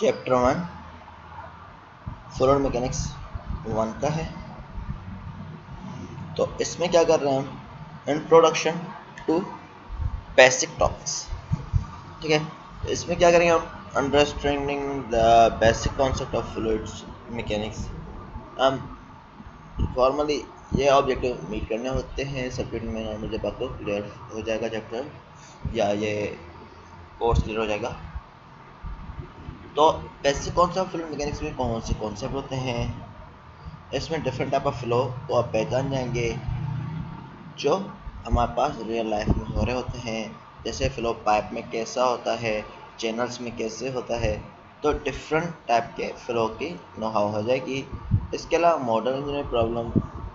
Chapter 1 fluid mechanics 1 का है। तो इसमें क्या कर रहे हैं हम, इंट्रोडक्शन टू बेसिक टॉपिक्स। ठीक है, इसमें क्या करेंगे हम, understanding the basic concept of fluids mechanics. हम फॉर्मली ये ऑब्जेक्टिव मीट करने होते हैं सब्जेक्ट में। नॉर्मल जब आपको क्लियर हो जाएगा चैप्टर या ये कोर्स क्लियर हो जाएगा, तो basic concept of fluid mechanics में कौन से कॉन्सेप्ट होते हैं, इसमें डिफरेंट टाइप ऑफ फ्लो को आप पहचान जाएंगे जो हमारे पास रियल लाइफ में हो रहे होते हैं। जैसे फ्लो पाइप में कैसा होता है, चैनल्स में कैसे होता है, तो डिफरेंट टाइप के फ्लो की नो हाउ हो जाएगी। इसके अलावा मॉडर्न इंजीनियरिंग प्रॉब्लम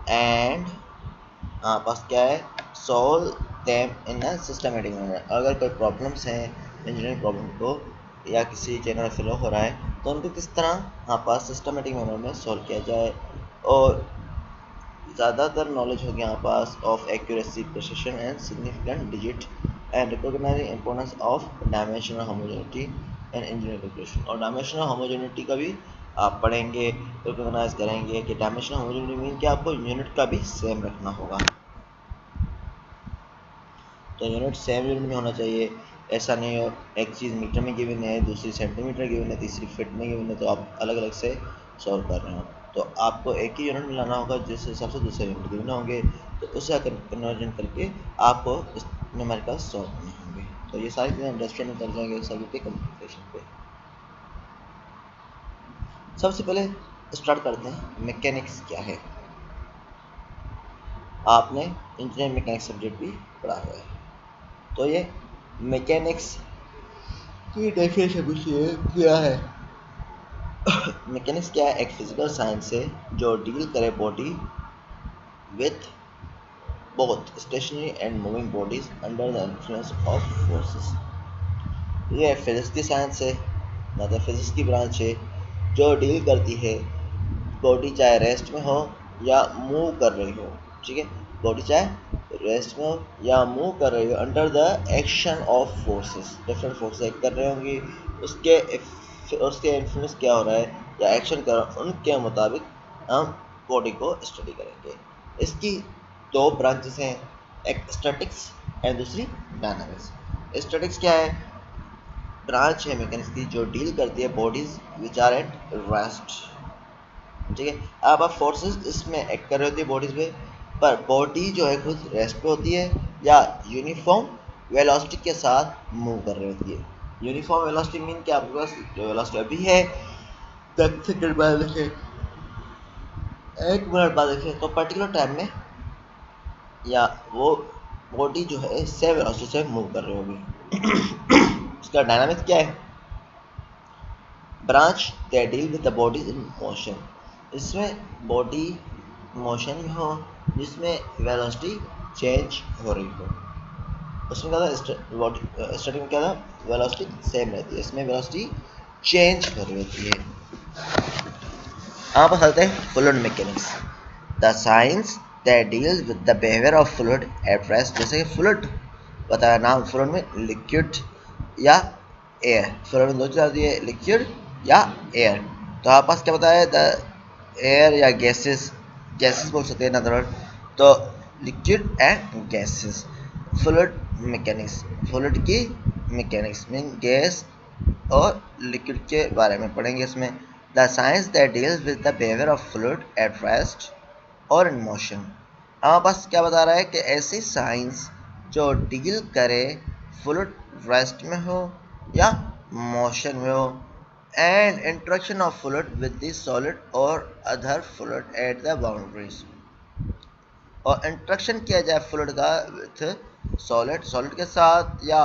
एंड हमारे पास क्या है, solve them in a systematic manner. अगर कोई प्रॉब्लम्स हैं इंजीनियरिंग प्रॉब्लम को या किसी चैनल फ्लो हो रहा है तो उनको किस तरह हमारे पास सिस्टमेटिक मैनर में सॉल्व किया जाए। और ज़्यादातर नॉलेज होगी हमारे पास of accuracy, precision and significant digit and recognising importance of dimensional homogeneity and engineering calculation. और डायमेंशनल होमोजेनिटी का भी आप पढ़ेंगे, रिकॉग्नाइज करेंगे कि डायमेंशनल होमोजेनिटी मीन कि आपको यूनिट का भी सेम रखना होगा। तो यूनिट सेम यूनिट में होना चाहिए, ऐसा नहीं हो एक चीज़ मीटर में गिवन है, दूसरी सेंटीमीटर गिवन है, तीसरी फीट में गिवन है, तो आप अलग अलग से सॉल्व कर रहे हो। तो आपको एक ही यूनिट मिलाना होगा जिस हिसाब से दूसरे यूनिट गिवन होंगे, तो उससे कन्वर्जन करके आपको इस न्यूमेरिकल सॉल्व करने होंगे। तो ये सारी चीज़ें अंडरस्टैंड कर जाएंगे सभी के कंप्यूटेशन पे। सबसे पहले स्टार्ट करते हैं, मैकेनिक्स क्या है। आपने इंजीनियरिंग मैकेनिक्स सब्जेक्ट भी पढ़ा हुआ है, तो ये मैकेनिक्स की डेफिनेशन पूछिए क्या है। मैकेनिक्स क्या है, एक फिजिकल साइंस है जो डील करे body with both stationary and moving bodies under the influence of forces. ये फिजिक्स की साइंस है, मतलब फिजिक्स की ब्रांच है जो डील करती है बॉडी चाहे रेस्ट में हो या मूव कर रही हो। ठीक है, बॉडी चाहे रेस्ट में हो या मूव कर रही हो under the action of forces. Different forces act कर रहे होंगी, उसके इन्फ्लुएंस क्या हो रहा है या एक्शन कर रहा है, उनके मुताबिक हम बॉडी को स्टडी करेंगे। इसकी दो ब्रांचेस हैं, एक स्टैटिक्स एंड दूसरी डायनामिक्स। स्टैटिक्स क्या है, ब्रांच है मैकेनिक्स की जो डील करती है bodies which are at rest. ठीक है, अब आप फोर्सेस इसमें एक्ट कर रही होती है बॉडीज पे, पर बॉडी जो है खुद रेस्ट पे होती है या यूनिफॉर्म वेलोसिटी के साथ मूव कर रही होती है। यूनिफॉर्म वेलोसिटी मीन कि आपके पास जो वेलोसिटी अभी है 10 सेकंड बाद देखें, 1 मिनट बाद देखें, तो पर्टिकुलर टाइम में या वो बॉडी जो है सेम वेलोसिटी से मूव कर रही होगी। इसका डायनामिक्स क्या है, branch they deal with the body in motion. इसमें बॉडी मोशन में हो जिसमें वेलोसिटी चेंज हो रही हो। उसमें क्या था, स्टार्टिंग में क्या था, वेलोसिटी सेम रहती है, इसमें वेलोसिटी चेंज हो रही होती है। आप बताते हैं fluid mechanics, the science that deals with the behaviour of fluid at rest. जैसे कि फ्लूइड बताया नाम, फ्लूइड में लिक्विड या एयर, फ्लूइड में दो चीज़ आती है, लिक्विड या एयर। तो आपके पास क्या बताया, द एयर या गैसेस, गैसेस बोल सकते हैं अदर वर्ड, तो liquid and gases. Fluid mechanics, fluid की मैकेनिक्स मीन गैस और लिक्विड के बारे में पढ़ेंगे इसमें। The science that deals with the behaviour of fluid at rest और इन मोशन। हमारे पास क्या बता रहा है कि ऐसी साइंस जो डील करे फ्लूइड रेस्ट में हो या मोशन में हो and interaction of fluid with the solid और other fluid at the boundaries. और इंटरेक्शन किया जाए फ्लूइड का विथ सॉलिड, सॉलिड के साथ या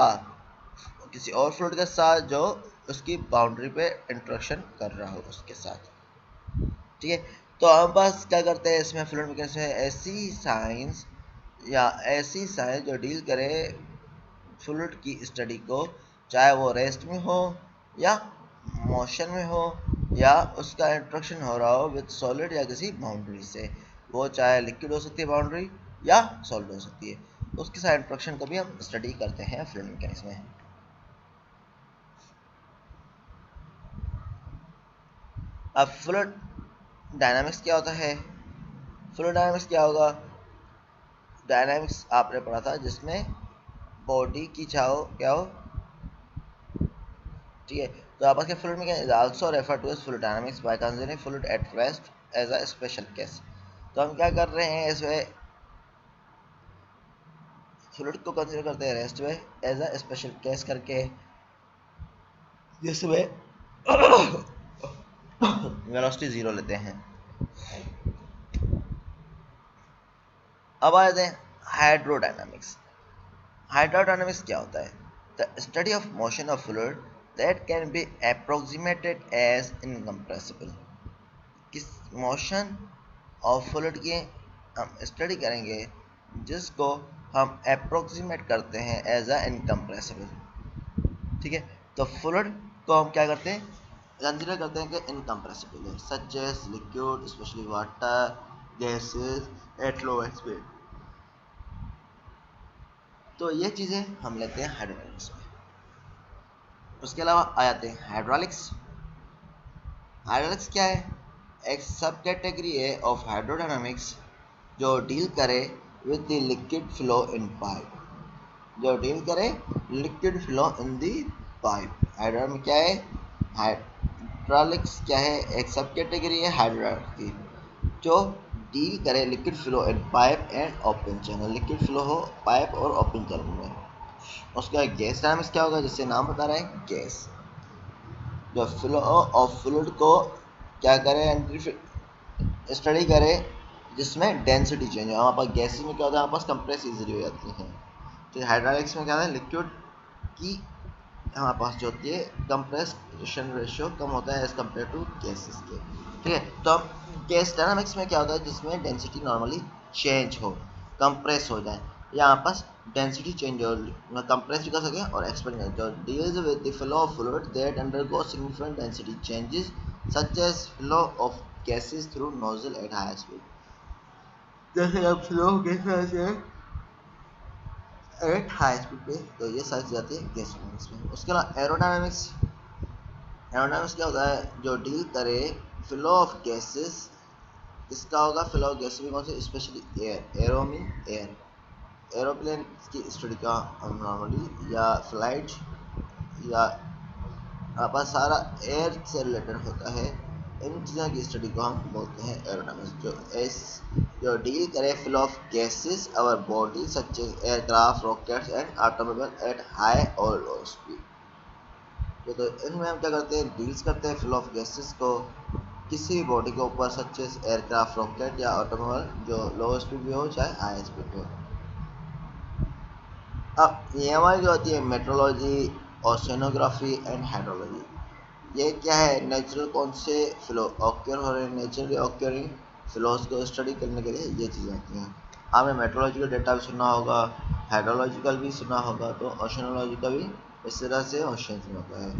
किसी और फ्लूइड के साथ जो उसकी बाउंड्री पे इंटरेक्शन कर रहा हो उसके साथ। ठीक है, तो हम बस क्या करते हैं इसमें फ्लूइड मैकेनिक्स में, ऐसी साइंस या ऐसी साइंस जो डील करे फ्लूइड की स्टडी को, चाहे वो रेस्ट में हो या मोशन में हो या उसका इंटरेक्शन हो रहा हो विद सॉलिड या किसी बाउंड्री से। वो चाहे लिक्विड हो सकती है बाउंड्री या सॉलिड हो सकती है, उसके साथ इंटरेक्शन को भी हम स्टडी करते हैं फ्लूइड मैकेनिक्स में। अब फ्लूइड डायनामिक्स क्या होता है? फ्लूइड डायनामिक्स क्या होगा? डायनामिक्स आपने पढ़ा था जिसमें बॉडी की चाहो क्या हो, ठीक है। तो आपस के फ्लूइड में क्या is also refer to as fluid dynamics by considering fluid at rest as a special case. तो हम क्या कर रहे हैं इसमें, फ्लूइड को कंसीडर करते हैं रेस्ट में एज अ स्पेशल केस करके, जिसमें वेलोसिटी जीरो लेते हैं। अब आते हैं हाइड्रोडायनामिक्स। हाइड्रोडायनामिक्स क्या होता है? The study of motion of fluid that can be approximated as incompressible. किस मोशन ऑफ फ्लूइड की हम स्टडी करेंगे जिसको हम अप्रोक्सीमेट करते हैं एज अ इनकम्प्रेसिबल, ठीक है। तो फ्लूइड को हम क्या करते हैं, कंसिडर करते हैं कि इनकम्प्रेसिबल है, such as liquid specially water, gases at low speed. तो ये चीज़ें हम लेते हैं हाइड्रोडायनामिक्स में। उसके अलावा आ जाते हैं हाइड्रोलिक्स। हाइड्रोलिक्स क्या है? एक सब कैटेगरी है ऑफ हाइड्रोडायनामिक्स जो डील करे with the liquid flow in pipe, जो डील करे liquid flow in the pipe. Hydrodynamics क्या है? हाइड्रोलिक्स क्या है? एक सब कैटेगरी है हाइड्रोलिक्स की जो डील करे liquid flow in pipe and open channel, liquid flow हो पाइप और ओपन चैनल में। उसका गैस डायनामिक्स क्या होगा? जिससे नाम बता रहा है गैस, जो फ्लो ऑफ फ्लूइड को क्या करें, स्टडी करें जिसमें डेंसिटी चेंज हो। हमारे पास गैसेस में क्या होता है, हमारे पास कंप्रेस इजीली हो जाती हैं। तो हाइड्रोलिक्स में क्या होता है, लिक्विड की हमारे पास जो होती है कंप्रेशन रेशियो कम होता है एज कम्पेयर टू गैसेस के, ठीक है। तो अब गैस डायनामिक्स में क्या होता है, जिसमें डेंसिटी नॉर्मली चेंज हो, कंप्रेस हो जाए, यहाँ पास डेंसिटी चेंज हो, कंप्रेस भी कर सके और एक्सपेंड कर, जो deals with the flow of fluid that undergo significant density changes such as flow of gases through nozzle at high speed. जैसे अब फ्लो गैसेस है एट हाई स्पीड पे, तो ये सारी चीज़ आती है गैस डायनामिक्स में। उसके अलावा एरोडायनामिक्स। एरोडायनामिक्स क्या होता है? जो डील करे फ्लो ऑफ गैसेस, किसका होगा फ्लो ऑफ गैसेस में, कौन से, specially air, arrow mean air, aeroplane की स्टडी का हम नॉर्मली, या फ्लाइट, या आपका सारा एयर से रिलेटेड होता है, इन चीज़ों की स्टडी को हम बोलते हैं एरोडायनामिक्स। जो डील करे flow of gases over body such as aircraft, rockets and automobile at high और लो स्पीड। तो इनमें हम क्या करते हैं, डील्स करते हैं फ्लो ऑफ गैसेस को किसी भी बॉडी के ऊपर, सच एज एयरक्राफ्ट, रॉकेट या ऑटोमोबाइल, जो लो स्पीड भी हो चाहे हाई स्पीड भी हो। अब ये हमारी जो होती है मेट्रोलॉजी, ओशिनोग्राफी एंड हाइड्रोलॉजी, ये क्या है, नेचुरल कौन से फ्लो ऑक्योर हो रहे हैं, नेचुरली ऑक्योरिंग फ्लोज को स्टडी करने के लिए ये चीज़ें होती हैं। आपने मेट्रोलॉजिकल डेटा भी सुना होगा, हाइड्रोलॉजिकल भी सुना होगा, तो ओशिनोलॉजी का भी इस तरह से ओशन में होता है।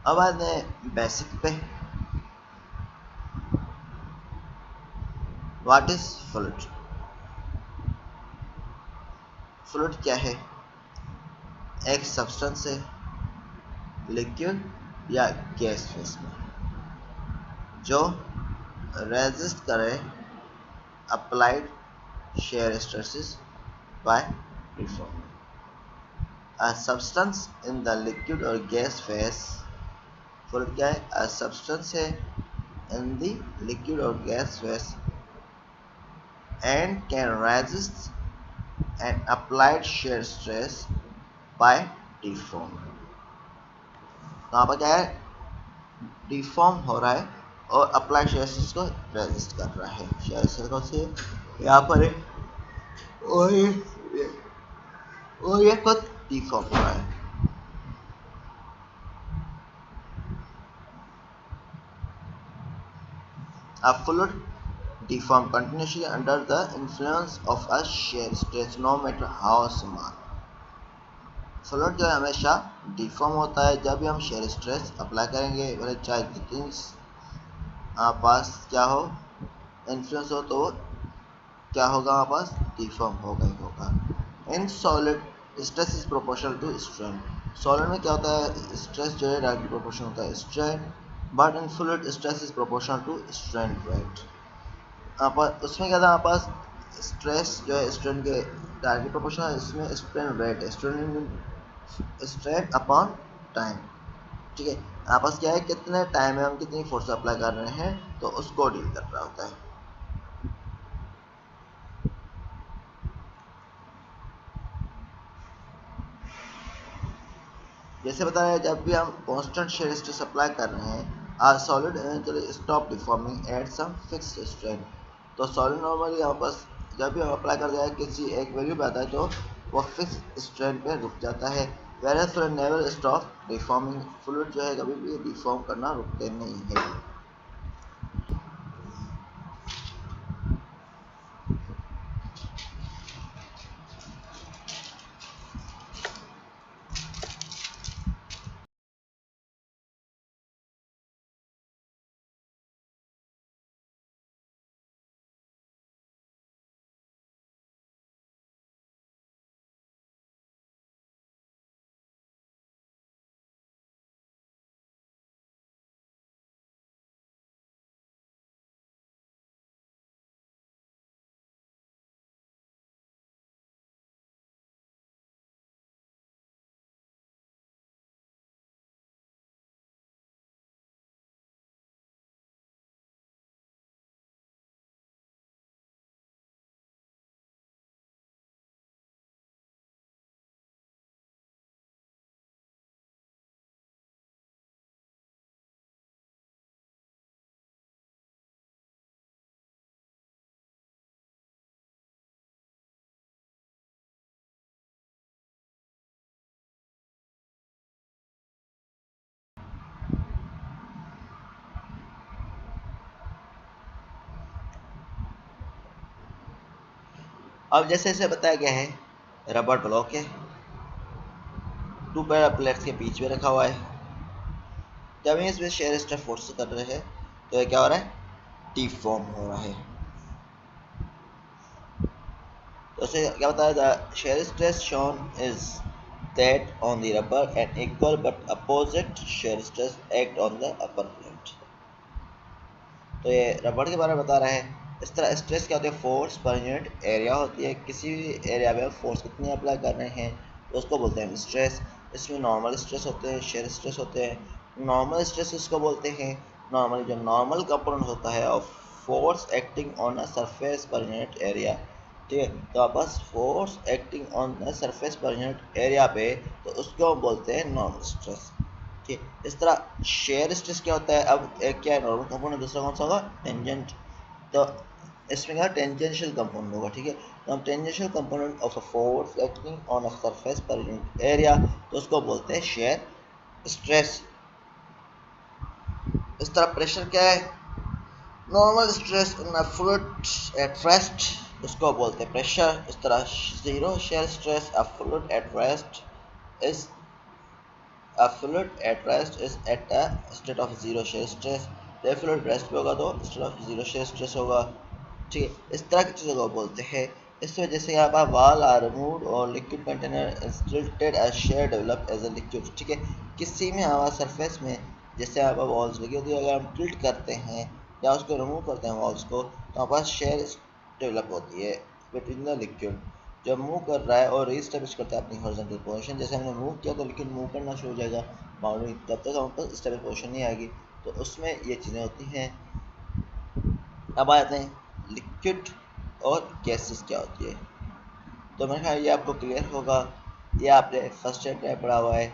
अब आते हैं बेसिक पे। What is fluid? फ्लूइड क्या है? एक सब्सटेंस है, लिक्विड या गैस फेस में, जो रेजिस्ट करे applied shear stresses by deforming. A substance in the liquid or gas phase, fluid क्या है? A substance है in the liquid or gas phase and can resist an applied shear stress by deforming. तो यहाँ पर क्या है, deform हो रहा है और अप्लाइड शेयर स्ट्रेस को रेजिस्ट कर रहा है। शेयर स्ट्रेस को से यहाँ पर है और ये खुद डिफॉर्म हो रहा है। A fluid deform continuously under the influence of a shear stress no matter how small. Fluid जो है हमेशा डिफॉर्म होता है जब भी हम शेयर स्ट्रेस अप्लाई करेंगे, भले चाहे जितनी पास क्या हो, इन्फ्लुएंस हो, तो क्या होगा, हमारे पास डिफॉर्म होगा ही होगा। In solid stress is proportional to strain. Solid में क्या होता है, स्ट्रेस जो है डायरेक्टली प्रोपोर्शनल होता है strain, but in fluid stress is proportional to strain rate. उसमें क्या था हमारे पास, स्ट्रेस जो है स्ट्रेन के डायरेक्टली प्रोपोर्शनल है, इसमें स्ट्रेन रेट है, स्ट्रेन अपॉन टाइम। ठीक है, हमारे पास क्या है, कितने टाइम में हम कितनी फोर्स अप्लाई कर रहे हैं, तो उसको डील कर रहा होता है। जैसे बताया, जब भी हम कांस्टेंट शेयर स्ट्रेस अप्लाई कर रहे हैं, are solid eventually stop deforming at some fixed strain. तो सॉलिड नॉर्मली यहाँ पास जब भी हम अप्लाई कर जाए किसी एक वैल्यू पे आता है तो वो फिक्स स्ट्रेन पे रुक जाता है। Where fluid never stop deforming, fluid जो है कभी भी डिफॉर्म करना रुकते नहीं है। अब जैसे जैसे बताया गया है, रबर ब्लॉक है, टू पैरा प्लेट्स के बीच में रखा हुआ है, जब ये इसमें शेयर स्ट्रेस फोर्स कर रहे हैं तो ये क्या हो रहा है, डिफॉर्म हो रहा है। तो उसे क्या बताया, the shear stress shown is that on the rubber and equal but opposite shear stress act on the upper plate. तो ये रबर के बारे में बता रहा है। इस तरह स्ट्रेस क्या होती है, फोर्स पर यूनिट एरिया होती है, किसी भी एरिया में फोर्स कितनी अप्लाई कर रहे हैं तो उसको बोलते हैं स्ट्रेस। इसमें नॉर्मल स्ट्रेस होते हैं, शेयर स्ट्रेस होते हैं। नॉर्मल स्ट्रेस इसको बोलते हैं, नॉर्मल जो नॉर्मल कंपोनेंट होता है of force acting on a surface per unit area. ठीक है, तो आप बस force acting on the surface per unit area पे, तो उसको बोलते हैं नॉर्मल स्ट्रेस। ठीक, इस तरह शेयर स्ट्रेस क्या होता है, अब एक क्या है नॉर्मल कंपोनेंट, दूसरा कौन सा होगा, टेंजेंट। तो इसमें क्या टेंजेंशियल कंपोनेंट होगा। ठीक है, तो हम tangential component of a force acting on a surface per unit area, तो उसको बोलते हैं शेयर स्ट्रेस। इस तरह प्रेशर क्या है, normal stress in a fluid at rest, उसको बोलते हैं प्रेशर। इस तरह zero shear stress a fluid at rest is, a fluid at rest is at a state of zero shear stress। तो फ्लूइड रेस्ट पे होगा तो state of zero shear stress होगा। ठीक है, इस तरह की चीज़ों को बोलते हैं। इस वजह से यहाँ पर वाल आर रिमूव्ड और liquid container is tilted as shear develop as a liquid. ठीक है, किसी में हमारे सरफेस में जैसे यहाँ पर वॉल्स लगी होती है, अगर हम टिल्ट करते हैं या उसको रिमूव करते हैं वॉल्स को, तो हमारे पास शेयर डेवलप होती है बिटवीन द लिक्विड। जब मूव कर रहा है और रीस्टेब्लिश करता है अपनी हॉरिजॉन्टल पोजीशन, जैसे हमने मूव किया तो लिक्विड मूव करना शुरू हो जाएगा बाउंड्री, तब तक हमारे पास स्टेबल पोजीशन नहीं आएगी। तो उसमें ये चीज़ें होती हैं। अब आते हैं लिक्विड और गैसेस क्या होती है। तो मेरे ख्याल ये आपको क्लियर होगा, ये आपने फर्स्ट ईयर में पढ़ा हुआ है।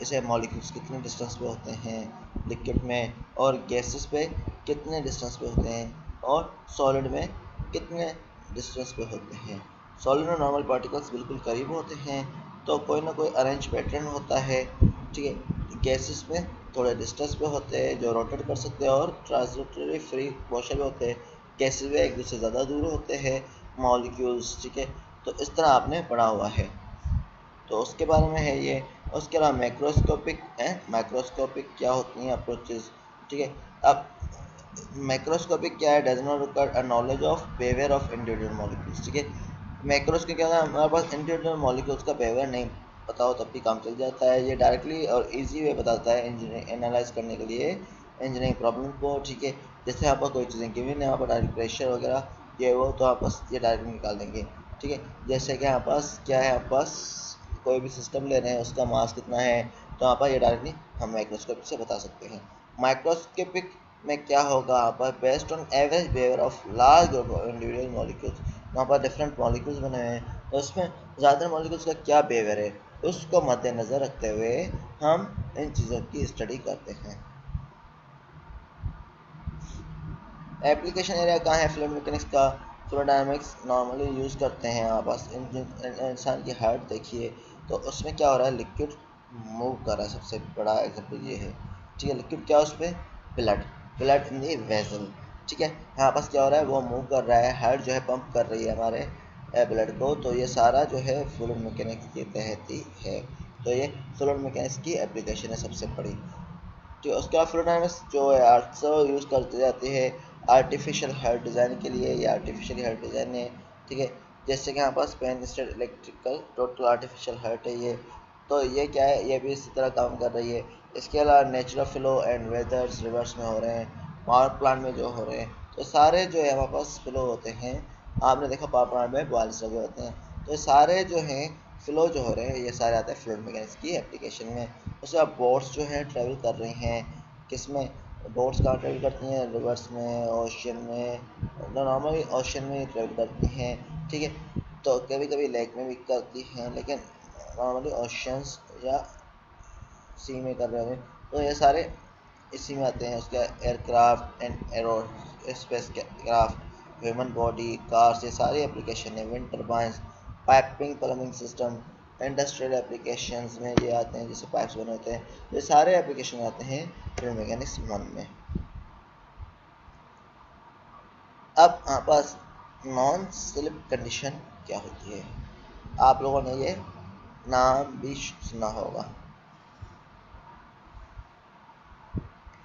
इसे मॉलिक्यूल्स कितने डिस्टेंस पे होते हैं लिक्विड में, और गैसेस पे कितने डिस्टेंस पे होते हैं, और सॉलिड में कितने डिस्टेंस पे होते हैं। सॉलिड और नॉर्मल पार्टिकल्स बिल्कुल करीब होते हैं, तो कोई ना कोई अरेंज पैटर्न होता है। ठीक है, गैसेस में थोड़े डिस्टेंस पे होते हैं जो रोटेट कर सकते हैं, और ट्रांजिटरी फ्री मोशन में होते हैं। गैसेस में एक दूसरे से ज़्यादा दूर होते हैं मॉलिक्यूल्स। ठीक है, तो इस तरह आपने पढ़ा हुआ है, तो उसके बारे में है ये। उसके अलावा मैक्रोस्कोपिक है, माइक्रोस्कोपिक क्या होती हैं अप्रोचेस। ठीक है, अब मैक्रोस्कोपिक क्या है, does not require a knowledge of behaviour of individual molecules. ठीक है, मैक्रोस्कोपिक क्या है, हमारे पास इंडिविजुअल मॉलिक्यूल्स का बिहेवियर नहीं पता हो तब भी काम चल जाता है। ये डायरेक्टली और इजी वे बताता है इंजीनियरिंग एनालाइज करने के लिए इंजीनियरिंग प्रॉब्लम को, ठीक है। जैसे आपको कोई चीज़ें गिवन है, यहाँ पर डायरेक्ट प्रेशर वगैरह ये वो, तो आप बस ये डायरेक्ट निकाल देंगे, ठीक है। जैसे कि यहाँ पास क्या है, यहाँ पास कोई भी सिस्टम ले रहे हैं, उसका मास कितना है, तो यहाँ पर ये डायरेक्टली हम माइक्रोस्कोप से बता सकते हैं। माइक्रोस्कोपिक में क्या होगा, यहाँ पर based on average behaviour of large group of individual molecules, वहाँ पर डिफरेंट मॉलिक्यूल्स बने हुए हैं, तो उसमें ज़्यादातर मॉलिक्यूल्स का क्या बिहेवियर है उसको मद्देनज़र रखते हुए हम इन चीज़ों की स्टडी करते हैं। एप्लीकेशन एरिया कहाँ है फ्लूइड मैकेनिक्स का, फ्लूइड डायनामिक्स नॉर्मली यूज़ करते हैं। आप बस इंसान की हार्ट देखिए, तो उसमें क्या हो रहा है, लिक्विड मूव कर रहा है, सबसे बड़ा एग्जाम्पल ये है, ठीक है। लिक्विड क्या उस पर, blood, blood in the vessel, ठीक है। यहाँ पास क्या हो रहा है, वो मूव कर रहा है, हार्ट जो है पंप कर रही है हमारे ब्लड को, तो ये सारा जो है फ्लूइड मैकेनिक्स के तहत ही है। तो ये फ्लूइड मैकेनिक्स की एप्लीकेशन है सबसे बड़ी। तो उसके बाद फ्लूइड डायनामिक्स जो है आर्ट्स यूज़ करती जाती है आर्टिफिशियल हार्ट डिज़ाइन के लिए। ये आर्टिफिशियल हार्ट डिज़ाइन है, ठीक है। जैसे कि यहाँ पास Penn State electrical total artificial heart है ये, तो ये क्या है, ये भी इसी तरह काम कर रही है। इसके अलावा नेचुरल फ्लो एंड वेदर्स रिवर्स में हो रहे हैं, पावर प्लांट में जो हो रहे हैं, तो सारे जो है हमारे पास फ्लो होते हैं। आपने देखा पावर प्लांट में बॉयल्स लगे होते हैं, तो सारे जो हैं फ्लो जो हो रहे हैं, ये सारे आते हैं फ्लूइड मैकेनिक्स की एप्लीकेशन में। उसके बाद बोट्स जो हैं ट्रेवल कर रही हैं, किस में, बोट्स कहाँ ट्रेवल करती हैं, रिवर्स में, ओशन में, नॉर्मली ओशन में ट्रेवल करती हैं, ठीक है। तो कभी कभी लेक में भी करती हैं, लेकिन नॉर्मली ओशंस या सी में कर रहे हैं, तो ये सारे इसी में आते हैं। उसके aircraft and arrow space craft, human body, cars, ये सारी एप्लीकेशन है। Wind turbines, piping, plumbing system, industrial applications में ये आते हैं, जैसे पाइप्स बने होते हैं, ये सारे एप्लीकेशन आते हैं फ्लूइड मैकेनिक्स 1 में। अब हमारे पास नॉन स्लिप कंडीशन क्या होती है, आप लोगों ने ये नाम भी सुना होगा।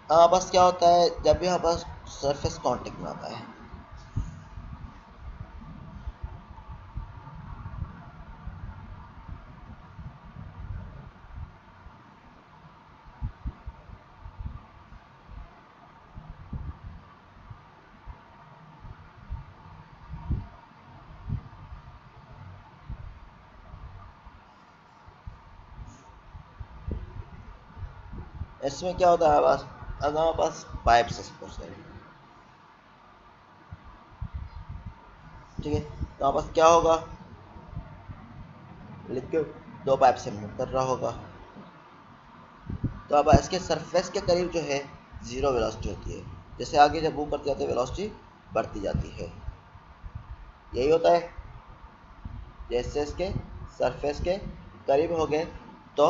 हमारे पास क्या होता है, जब भी हमारे पास सरफेस कांटेक्ट में आता है, इसमें क्या होता है हमारे पास, अगर हमारे पास पाइप से सपोज करें, ठीक है, तो हमारे पास क्या होगा, लिक्विड दो पाइप से मूव कर रहा होगा, तो अब इसके सरफेस के करीब जो है जीरो वेलोसिटी होती है। जैसे आगे जब मूव करते जाते हैं वेलोसिटी बढ़ती जाती है, यही होता है। जैसे इसके सरफेस के करीब हो गए तो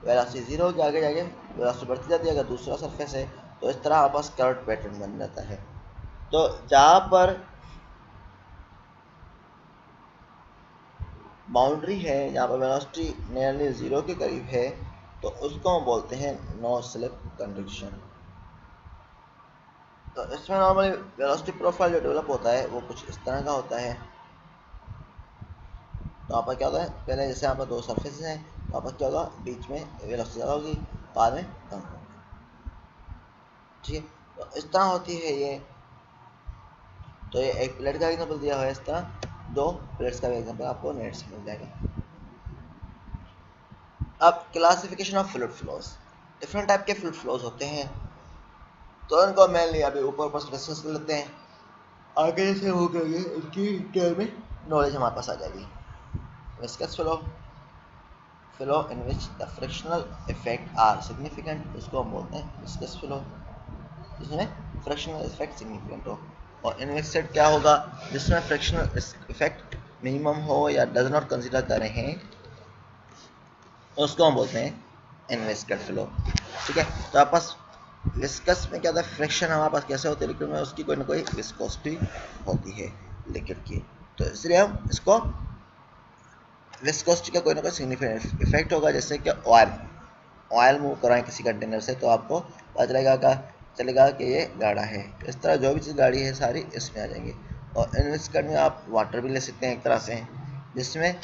वेलोसिटी जीरो हो गया, आगे जाके वेलोसिटी बढ़ती जाती है। अगर दूसरा सरफेस है तो इस तरह आपस कर्व पैटर्न बन जाता है। तो जहाँ पर बाउंड्री है, जहाँ पर वेलोसिटी नियरली जीरो के करीब है, तो उसको हम बोलते हैं नो स्लिप कंडीशन। तो इसमें नॉर्मली वेलोसिटी प्रोफाइल जो डेवलप होता है वो कुछ इस तरह का होता है। तो यहाँ पर क्या होता है, पहले जैसे यहाँ पर दो सरफेस हैं, तो यहाँ पर क्या होगा, बीच में वेलोसिटी ज़्यादा होगी, बाद में कम होगी, ठीक है। तो इस तरह होती है ये। तो ये एक प्लेट का एग्जाम्पल दिया हुआ है, इस तरह दो प्लेट्स का भी एग्जाम्पल आपको नेट से मिल जाएगा। अब classification of fluid flows, different type के फ्लूइड फ्लोज होते हैं, तो इनको मेनली अभी ऊपर ऊपर डिस्कस कर लेते हैं। आगे जैसे हो करेंगे इनकी डिटेल में नॉलेज हमारे पास आ जाएगी। Viscous flow, flow in which the frictional effect are significant, उसको हम बोलते हैं विस्कस फ्लो, जिसमें फ्रिक्शनल इफेक्ट सिग्निफिकेंट हो। और इनविस्केड क्या होगा, जिसमें फ्रिक्शनल इफेक्ट मिनिमम हो या डज नॉट कंसिडर कर रहे हैं, उसको हम बोलते हैं इनविस्केड फ्लो, ठीक है। तो आपस विस्कस में क्या होता है, फ्रिक्शन हमारे पास कैसे होती है लिक्विड में, उसकी कोई ना कोई विस्कोसिटी होती है लिक्विड की, तो इसलिए हम इसको विस्कोसिटी का कोई ना कोई सिग्निफिकेंट इफेक्ट होगा। जैसे कि ऑयल मूव कराएं किसी कंटेनर से, तो आपको पता चलेगा कि ये गाढ़ा है। इस तरह जो भी चीज़ गाढ़ी है सारी इसमें आ जाएंगी। और इन विस्कस में आप वाटर भी ले सकते हैं एक तरह से, जिसमें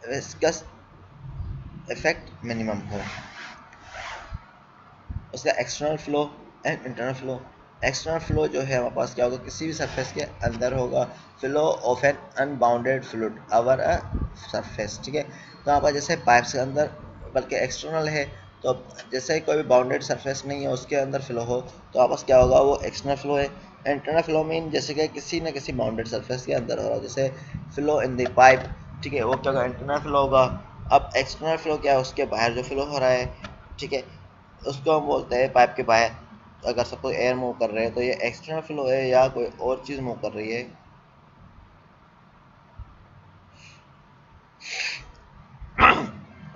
विस्कस इफेक्ट मिनिमम हो। उसका external flow and internal flow. External flow जो है हमारे पास क्या होगा, किसी भी सरफेस के अंदर होगा, flow of an unbounded fluid over a surface, ठीक है। तो यहाँ पर जैसे पाइप्स के अंदर बल्कि एक्सटर्नल है, तो जैसे कोई भी बाउंडेड सरफेस नहीं है उसके अंदर फ्लो हो तो आपस क्या होगा, वो एक्सटर्नल फ्लो है। इंटरनल फ्लो मीन जैसे कि किसी न किसी बाउंडेड सरफेस के अंदर हो रहा है, जैसे फ्लो इन द पाइप, ठीक है, वो क्या होगा, इंटरनल फ्लो होगा। अब एक्सटर्नल फ्लो क्या है, उसके बाहर जो फ्लो हो रहा है, ठीक है, उसको हम बोलते हैं पाइप के बाहर अगर सपोज एयर मूव कर रहे हैं तो ये एक्सटर्नल फ्लो है या कोई और चीज़ मूव कर रही है।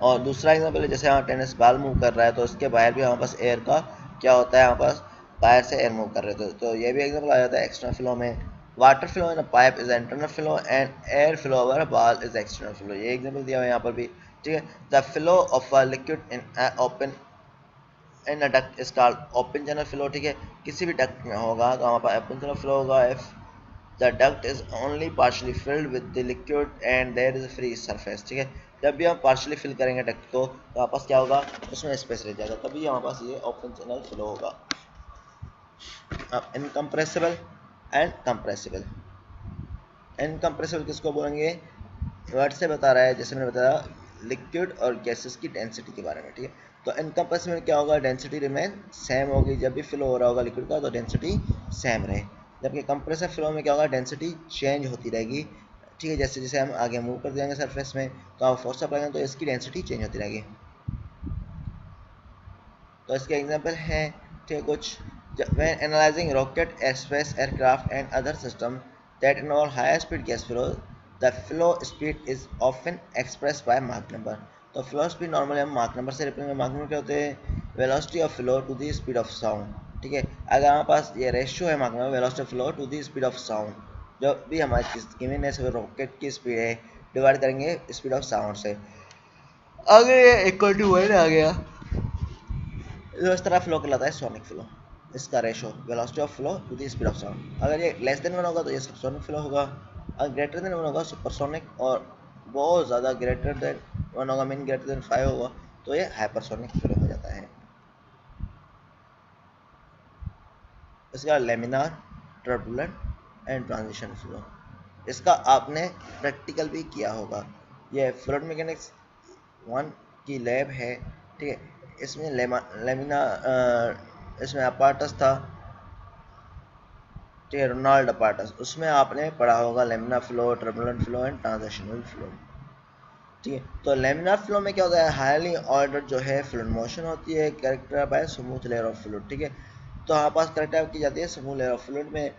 और दूसरा एग्जाम्पल है जैसे यहाँ टेनिस बॉल मूव कर रहा है तो उसके बाहर भी हमारे पास एयर का क्या होता है, हमारे पास बाहर से एयर मूव कर रहे थे, तो ये भी एग्जाम्पल आ जाता है एक्सटर्नल फ्लो में। Water flow in a pipe is internal flow and air flow over a ball is external flow, ये एग्जाम्पल दिया हुआ है यहाँ पर भी, ठीक है। The flow of a liquid in open in a duct is called open channel flow, ठीक है, किसी भी डक्ट में होगा तो हमारे पास ओपन चैनल फ्लो होगा if the duct is only partially filled with the liquid and there is free surface, ठीक है। जब भी हम पार्शली फिल करेंगे डक्ट को तो हमारे पास क्या होगा, उसमें स्पेस रह जाएगा, तभी हमारे पास ये ओपन चैनल फ्लो होगा। अब इनकम्प्रेसिबल एंड कंप्रेसिबल। इनकम्प्रेसिबल किसको बोलेंगे, वर्ड से बता रहा है, जैसे मैंने बताया लिक्विड और गैसेस की डेंसिटी के बारे में, ठीक है। तो इनकम्प्रेसिबल में क्या होगा, डेंसिटी रिमेन सेम होगी, जब भी फ्लो हो रहा होगा लिक्विड का तो डेंसिटी सेम रहे। जबकि कंप्रेसिव फ्लो में क्या होगा, डेंसिटी चेंज होती रहेगी, ठीक है, जैसे जैसे हम आगे मूव कर जाएंगे सरफेस में तो आप फोर्स अप्लाई करेंगे तो इसकी डेंसिटी चेंज होती रहेगी। तो इसके एग्जांपल हैं, ठीक है, कुछ when analyzing rocket, space aircraft and other systems that involve high speed gas flow, the flow speed is often expressed by Mach number। तो फ्लो स्पीड नॉर्मली हम मार्क नंबर से रिप्रेजेंट, मार्क नंबर क्या होते हैं, velocity of flow to the speed of sound, ठीक है। अगर हमारे पास ये रेशियो है मार्क number velocity of flow to the speed of sound, जो भी हमारी गिवन है रॉकेट की स्पीड है डिवाइड करेंगे स्पीड ऑफ साउंड से, अगर ये इक्वल टू 1 आ गया तो इस तरह फ्लो कहलाता है सोनिक फ्लो। इसका ratio velocity of flow to the speed of sound, अगर ये लेस देन 1 होगा तो ये सबसोनिक फ्लो होगा, अगर ग्रेटर देन 1 होगा सुपरसोनिक, और बहुत ज़्यादा ग्रेटर देन 1 होगा मीन ग्रेटर देन 5 होगा तो ये हाइपरसोनिक फ्लो हो जाता है। इसका laminar, turbulent and transition flow, इसका आपने प्रैक्टिकल भी किया होगा। ये फ्लूइड मैकेनिक्स 1 की लैब है, ठीक है। इसमें लेमिना इसमें अपार्टस था, ठीक है, रोनाल्ड अपार्टस, उसमें आपने पढ़ा होगा laminar flow, turbulent flow and transitional flow, ठीक है। तो लेमिनार फ्लो में क्या होता है, हाईली ऑर्डर जो है फ्लूइड मोशन होती है character bye smooth layer of fluid, ठीक है। तो हमारे पास कैरेक्टर की जाती है स्मूथ लेयर ऑफ फ्लूइड में,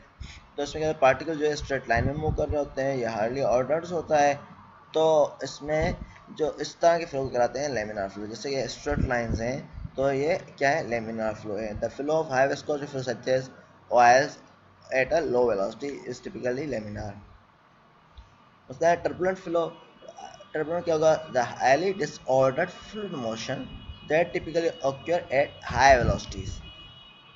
तो इसमें क्या पार्टिकल जो है स्ट्रेट लाइन में मूव कर रहे होते हैं, ये हार्डली ऑर्डर्स होता है। तो इसमें जो इस तरह के फ्लो कराते हैं लेमिनार फ्लो, जैसे ये स्ट्रेट लाइंस हैं तो ये क्या है, लेमिनार फ्लो है। The flow of high viscosity flow such as oils at a low velocity is typically laminar. उसका है टर्बुलेंट फ्लो। टर्बुलेंट क्या होगा, the highly disordered fluid motion that typically occur at high velocities,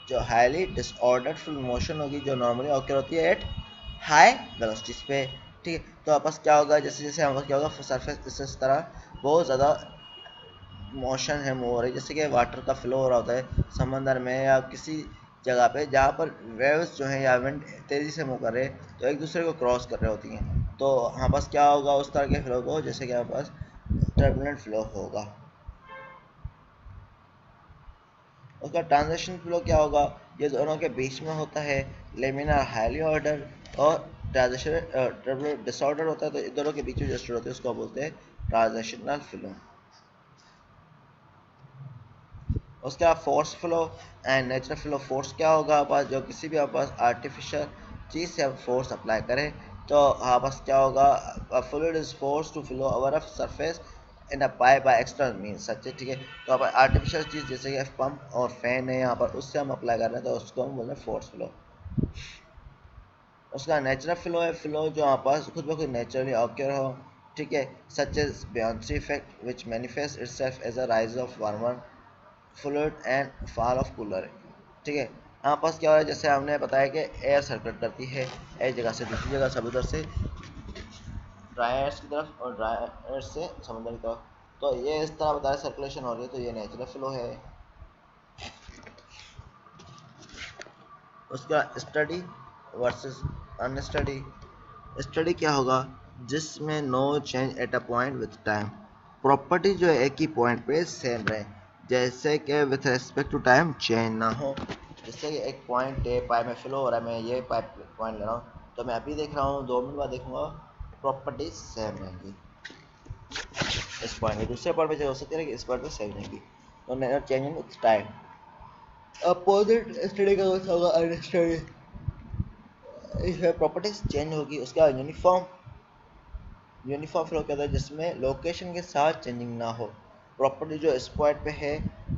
जो highly disordered fluid motion होगी जो normally occur होती है at high velocities पे, ठीक है। तो आपस क्या होगा, जैसे जैसे हमारे पास क्या होगा सरफेस इस तरह बहुत ज़्यादा मोशन है, मूव हो रही है, जैसे कि वाटर का फ्लो हो रहा होता है समंदर में या किसी जगह पे जहाँ पर वेव्स जो है या विंड तेज़ी से मूव कर रहे हैं तो एक दूसरे को क्रॉस कर रहे होती हैं, तो हमारे पास क्या होगा उस तरह के फ्लो को, जैसे कि हमारे पास टर्बुलेंट फ्लो होगा। उसका ट्रांजिशन फ्लो क्या होगा, ये दोनों के बीच में होता है, लेमिनार हाईली ऑर्डर और ट्रांजिशन डिसऑर्डर होता है, तो इन दोनों के बीच में जो स्टेट होती है उसको बोलते हैं ट्रांजिशनल फ्लो। उसके बाद force flow and natural flow. Force क्या होगा हमारे पास, जो किसी भी हमारे पास आर्टिफिशियल चीज़ से हम फोर्स अप्लाई करें तो हमारे पास क्या होगा, fluid is force to flow over a surface in a pipe by external means, सच है, ठीक है। तो आप आर्टिफिशियल चीज़ जैसे कि पंप और फैन है यहाँ पर, उससे हम अप्लाई कर रहे हैं तो उसको हम बोल रहे हैं फोर्स फ्लो। उसका नेचुरल फ्लो है, फ्लो जो हमारे पास खुद ब खुद नेचुरली ऑक्यूर हो, ठीक है, such as buoyancy effect which manifest itself as a rise of warmer fluid and fall of cooler, ठीक है। यहाँ पास क्या हो रहा है, जैसे हमने बताया कि एयर सर्कुलेट करती है एक जगह से दूसरी जगह, समुद्र से ड्राई एयर्स की तरफ और ड्राई एयर से समुद्र की तरफ, तो ये इस तरह बता रहे सर्कुलेशन हो रही है, तो ये नेचुरल फ्लो है। उसका स्टडी वर्सेस अनस्टडी। स्टडी क्या होगा, जिसमें no change at a point with time, property जो है एक ही पॉइंट पे सेम रहे, जैसे कि with respect to time change ना हो। जैसे कि एक पॉइंट है, पाइप में फ्लो हो रहा है, मैं ये पाइप पॉइंट ले रहा हूँ, तो मैं अभी देख रहा हूँ, 2 मिनट बाद देखूंगा, प्रॉपर्टी सेम रहेंगी। इस पॉइंट में दूसरे पॉइंट पे हो सकती है कि इस पॉइंट पे सेम रहेंगी, तो not changing with time. Opposite study का मतलब होगा अनस्टडी। इसमें प्रॉपर्टीज चेंज होगी। उसके बाद यूनिफॉर्म फ्लो कहता है जिसमें लोकेशन के साथ चेंजिंग ना हो, प्रॉपर्टी जो इस पॉइंट पे है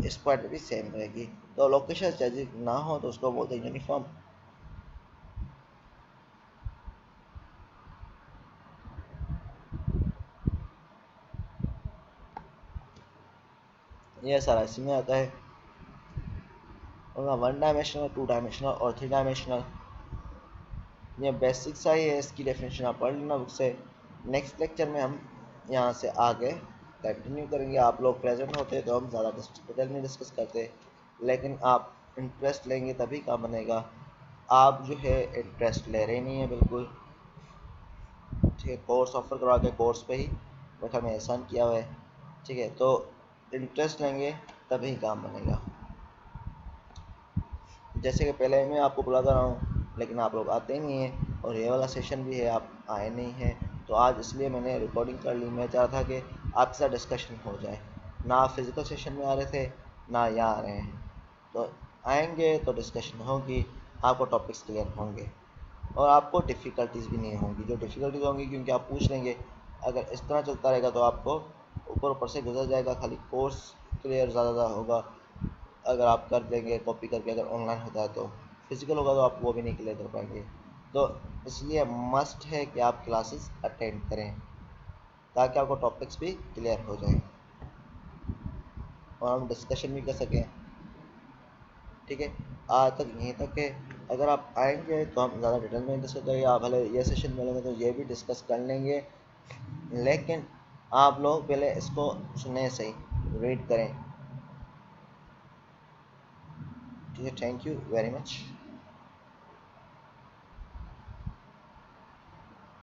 इस पॉइंट पे भी सेम रहेगी, तो लोकेशन चेंजिंग ना हो तो उसको बोलते हैं यूनिफॉर्म। ये सारा इसी में आता है। और 1 डायमेंशनल, 2 डायमेंशनल और 3 डायमेंशनल, ये बेसिक सा ही है, इसकी डेफिनेशन आप पढ़ लेना बुक से। नेक्स्ट लेक्चर में हम यहाँ से आगे कंटिन्यू करेंगे। आप लोग प्रेजेंट होते तो हम ज़्यादा डिटेल में डिस्कस करते, लेकिन आप इंटरेस्ट लेंगे तभी काम बनेगा। आप जो है इंटरेस्ट ले रहे नहीं है बिल्कुल, ठीक है। कोर्स ऑफर करवा के कोर्स पे ही बैठा में एहसान किया हुआ है, ठीक है। तो इंटरेस्ट लेंगे तभी काम बनेगा। जैसे कि पहले मैं आपको बुलाता रहा हूँ, लेकिन आप लोग आते ही नहीं हैं, और ये वाला सेशन भी है आप आए नहीं हैं, तो आज इसलिए मैंने रिकॉर्डिंग कर ली। मैं चाह था कि आपके साथ डिस्कशन हो जाए। ना आप फिज़िकल सेशन में आ रहे थे, ना यहाँ आ रहे हैं, तो आएंगे तो डिस्कशन होगी, आपको टॉपिक्स क्लियर होंगे और आपको डिफ़िकल्टीज भी नहीं होंगी। जो डिफ़िकल्टीज होंगी क्योंकि आप पूछ लेंगे, अगर इस तरह चलता रहेगा तो आपको ऊपर ऊपर से गुजर जाएगा, खाली कोर्स क्लियर ज़्यादा होगा अगर आप कर देंगे कॉपी करके। अगर ऑनलाइन होता है तो, फिजिकल होगा तो आप वो भी नहीं क्लियर कर पाएंगे। तो इसलिए मस्ट है कि आप क्लासेस अटेंड करें ताकि आपको टॉपिक्स भी क्लियर हो जाएं और हम डिस्कशन भी कर सकें, ठीक है। आज तक यहीं तक है। अगर आप आएंगे तो हम ज़्यादा डिटेल में डिस्कस करेंगे। आप भले ये सेशन मिलेंगे तो ये भी डिस्कस कर लेंगे, लेकिन आप लोग पहले इसको सुने, सही रीड करें, ठीक है। Thank you very much.